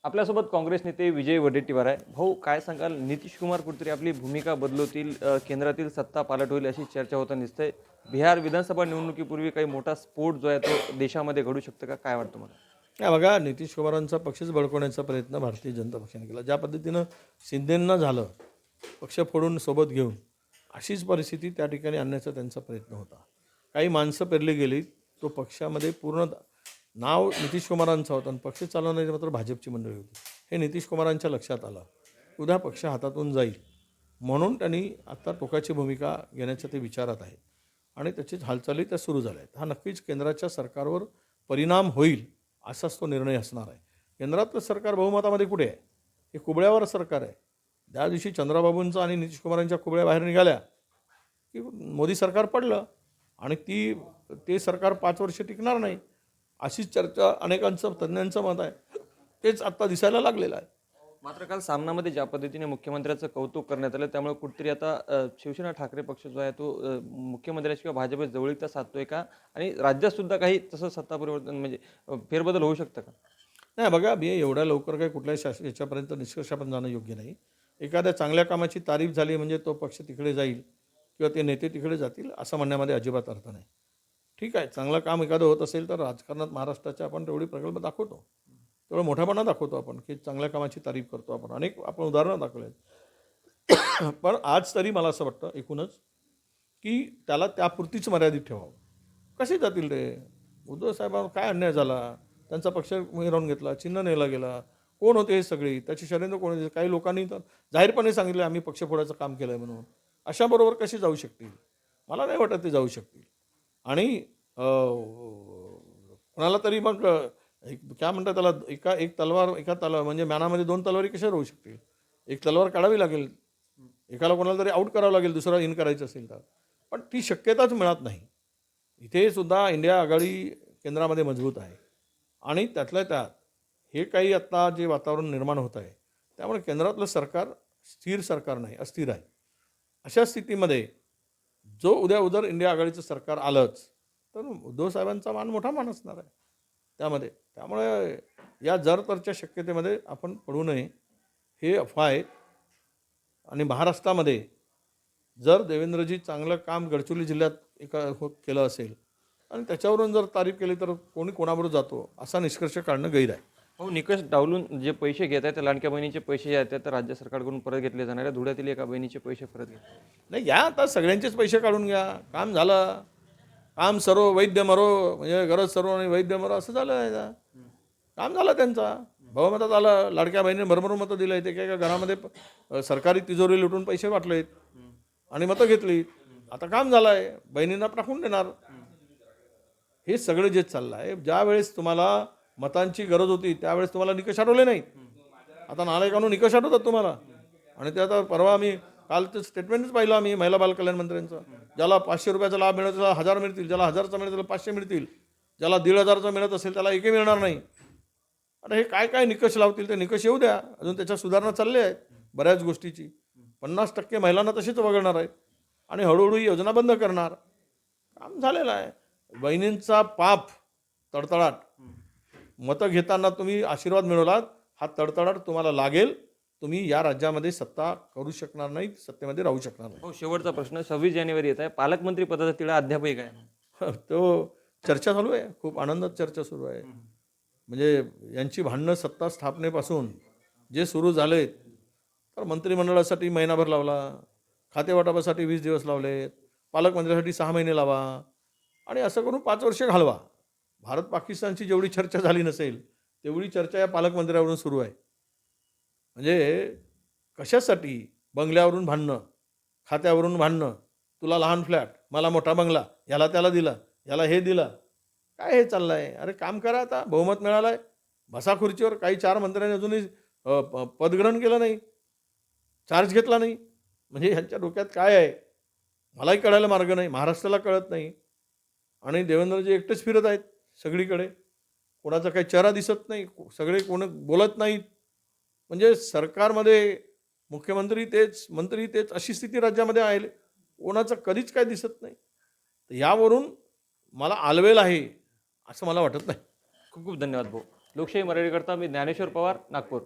आपल्यासोबत काँग्रेस नेते विजय वडेट्टीवार आहे. भाऊ, काय सांगाल, नितीश कुमार कुठेतरी आपली भूमिका बदलवतील, केंद्रातील सत्ता पालट होईल अशी चर्चा होताना दिसते. बिहार विधानसभा निवडणुकीपूर्वी काही मोठा स्फोट जो आहे तो देशामध्ये घडू शकतो का? काय वाटतं मला? नाही बघा, नितीश कुमारांचा पक्षच बळकवण्याचा प्रयत्न भारतीय जनता पक्षाने केला. ज्या पद्धतीनं शिंदेंना झालं, पक्ष फोडून सोबत घेऊन, अशीच परिस्थिती त्या ठिकाणी आणण्याचा त्यांचा प्रयत्न होता. काही माणसं पेरली गेली. तो पक्षामध्ये पूर्ण नाव नितीश कुमारांचं होतं आणि पक्ष चालवणारी मात्र भाजपची मंडळी होती. हे नितीश कुमारांच्या लक्षात आलं. उद्या पक्ष हातातून जाईल म्हणून त्यांनी आता टोकाची भूमिका घेण्याच्या ते विचारात आहेत आणि त्याची हालचाली त्या सुरू झाल्या आहेत. हा नक्कीच केंद्राच्या सरकारवर परिणाम होईल असाच तो निर्णय असणार आहे. केंद्रातलं सरकार बहुमतामध्ये कुठे आहे? हे कुबळ्यावर सरकार आहे. त्या दिवशी चंद्राबाबूंचा आणि नितीश कुमारांच्या कुबळ्या बाहेर निघाल्या की मोदी सरकार पडलं आणि ते सरकार 5 वर्ष टिकणार नाही अशीच चर्चा अनेकांचं तज्ज्ञांचं मत आहे. तेच आत्ता दिसायला लागलेलं आहे. मात्र काल सामनामध्ये ज्या पद्धतीने मुख्यमंत्र्याचं कौतुक करण्यात आलं, त्यामुळे कुठेतरी आता शिवसेना ठाकरे पक्ष जो आहे तो मुख्यमंत्र्याशी किंवा भाजपची जवळीकता साधतोय का? आणि राज्यात सुद्धा काही तसं सत्ता परिवर्तन म्हणजे फेरबदल होऊ शकतं का? नाही बघा, मी एवढ्या लवकर काही कुठल्याही याच्यापर्यंत निष्कर्षापर्यंत जाणं योग्य नाही. एखाद्या चांगल्या कामाची तारीफ झाली म्हणजे तो पक्ष तिकडे जाईल किंवा ते नेते तिकडे जातील असं म्हणण्यामध्ये अजिबात अर्थ नाही. ठीक आहे, चांगलं काम एखादं होत असेल तर राजकारणात महाराष्ट्राच्या आपण तेवढी प्रगल्भ दाखवतो, तेवढं मोठ्यापणा दाखवतो आपण की चांगल्या कामाची तारीफ करतो. आपण उदाहरणं दाखवले आहेत. पण आज तरी मला असं वाटतं एकूणच की त्याला त्यापुरतीच मर्यादित ठेवावं. कसे जातील ते? उद्धव साहेबांवर काय अन्याय झाला? त्यांचा पक्ष मिरवून घेतला, चिन्ह नेला गेला. कोण होते हे सगळे? त्याचे षडयंत्र कोण होते? काही लोकांनी तर जाहीरपणे सांगितलं आम्ही पक्ष फोडायचं काम केलं आहे म्हणून. अशाबरोबर कसे जाऊ शकतील? मला नाही वाटत ते जाऊ शकतील. आणि कोणाला तरी मग काय म्हणतात त्याला, एका म्हणजे म्यानामध्ये 2 तलवारी कशा राहू शकतील? एक तलवार काढावी लागेल, एकाला कोणाला तरी आऊट करावं लागेल, दुसरा इन करायचं असेल तर. पण ती शक्यताच मिळत नाही. इथे सुद्धा इंडिया आघाडी केंद्रामध्ये मजबूत आहे आणि त्यातल्या त्यात हे काही आत्ता जे वातावरण निर्माण होत आहे त्यामुळे केंद्रातलं सरकार स्थिर सरकार नाही, अस्थिर आहे. अशा स्थितीमध्ये जो उद्या इंडिया आघाडीचं सरकार आलंच तर उद्धव साहेबांचा मोठा मान असणार आहे त्यामुळे या जरतरच्या शक्यतेमध्ये आपण पडू नये, हे अफवा आहे. आणि महाराष्ट्रामध्ये जर देवेंद्रजी चांगलं काम गडचिरोली जिल्ह्यात केलं असेल आणि त्याच्यावरून जर तारीफ केली तर कोणी कोणाबरोबर जातो असा निष्कर्ष काढणं गैर आहे. हो, निकष डावलून जे पैसे घेत आहेत त्या लाडक्या बहिणीचे पैसे जे आहेत ते राज्य सरकारकडून परत घेतले जाणाऱ्या धुळ्यातील एका बहिणीचे पैसे परत घेतले नाही, घ्या आता सगळ्यांचेच पैसे काढून घ्या. काम झालं. काम सर्व वैद्य मरो, म्हणजे गरज सर्व आणि वैद्य मरो असं झालं आहे. काम झालं त्यांचा, बहुमतात आलं. लाडक्या बहिणीने भरभरून मतं दिलं. ते काय घरामध्ये सरकारी तिजोरी लुटून पैसे वाटलेत आणि मतं घेतली. आता काम झालं आहे, बहिणींना टाकून देणार. हे सगळं जे चाललं आहे, ज्या वेळेस तुम्हाला मतांची गरज होती त्यावेळेस तुम्हाला निकष आठवले नाहीत. आता नालायकांनो निकष आठवतात तुम्हाला. आणि ते आता परवा आम्ही काल ते स्टेटमेंटच पाहिलं आम्ही महिला बाल कल्याण मंत्र्यांचं. ज्याला 500 रुपयाचा लाभ मिळत त्याला 1000 मिळतील, ज्याला 1000चा मिळत त्याला 500 मिळतील, ज्याला 1500चा मिळत असेल त्याला एकही मिळणार नाही. आता हे काय निकष लावतील ते निकष येऊ द्या. अजून त्याच्या सुधारणा चालल्या आहेत बऱ्याच गोष्टीची. 50% महिलांना तसेच वगळणार आहेत आणि हळूहळू ही योजना बंद करणार. काम झालेलं आहे. बहिणींचा पाप तडतडाट, मतं घेताना तुम्ही आशीर्वाद मिळवलात, हा तडतडाट तुम्हाला लागेल. तुम्ही या राज्यामध्ये सत्ता करू शकणार नाही, सत्तेमध्ये राहू शकणार नाही. हो, शेवटचा प्रश्न, 26 जानेवारी येत आहे, पालकमंत्री पदाचा तिढा अद्यापही काय? तो चर्चा चालू आहे, खूप आनंदात चर्चा सुरू आहे. म्हणजे यांची भांडणं सत्ता स्थापनेपासून जे सुरू झालेत तर मंत्रिमंडळासाठी महिनाभर लावला, खातेवाटपासाठी 20 दिवस लावलेत, पालकमंत्र्यासाठी 6 महिने लावा आणि असं करून 5 वर्ष घालवा. भारत पाकिस्तानची जेवढी चर्चा झाली नसेल तेवढी चर्चा या पालकमंत्र्यावरून सुरू आहे. म्हणजे कशासाठी? बंगल्यावरून भांडणं, खात्यावरून भांडणं, तुला लहान फ्लॅट, मला मोठा बंगला, याला त्याला दिला, याला हे दिलं. काय हे चाललं आहे? अरे काम करा, आता बहुमत मिळालं आहे, बसा खुर्चीवर. काही 4 मंत्र्यांनी अजूनही पदग्रहण केलं नाही, चार्ज घेतला नाही. म्हणजे ह्यांच्या डोक्यात काय आहे मलाही कळायला मार्ग नाही, महाराष्ट्राला कळत नाही. आणि देवेंद्रजी एकटेच फिरत आहेत सगळीकडे, कोणाचा काही चेहरा दिसत नाही, सगळे कोण बोलत नाहीत. म्हणजे सरकारमध्ये मुख्यमंत्री तेच, मंत्री तेच, अशी स्थिती राज्यामध्ये आहे. कोणाचं कधीच काय दिसत नाही. तर यावरून मला आलवेल आहे असं मला वाटत नाही. खूप खूप धन्यवाद भाऊ. लोकशाही मराठीकरता मी ज्ञानेश्वर पवार, नागपूर.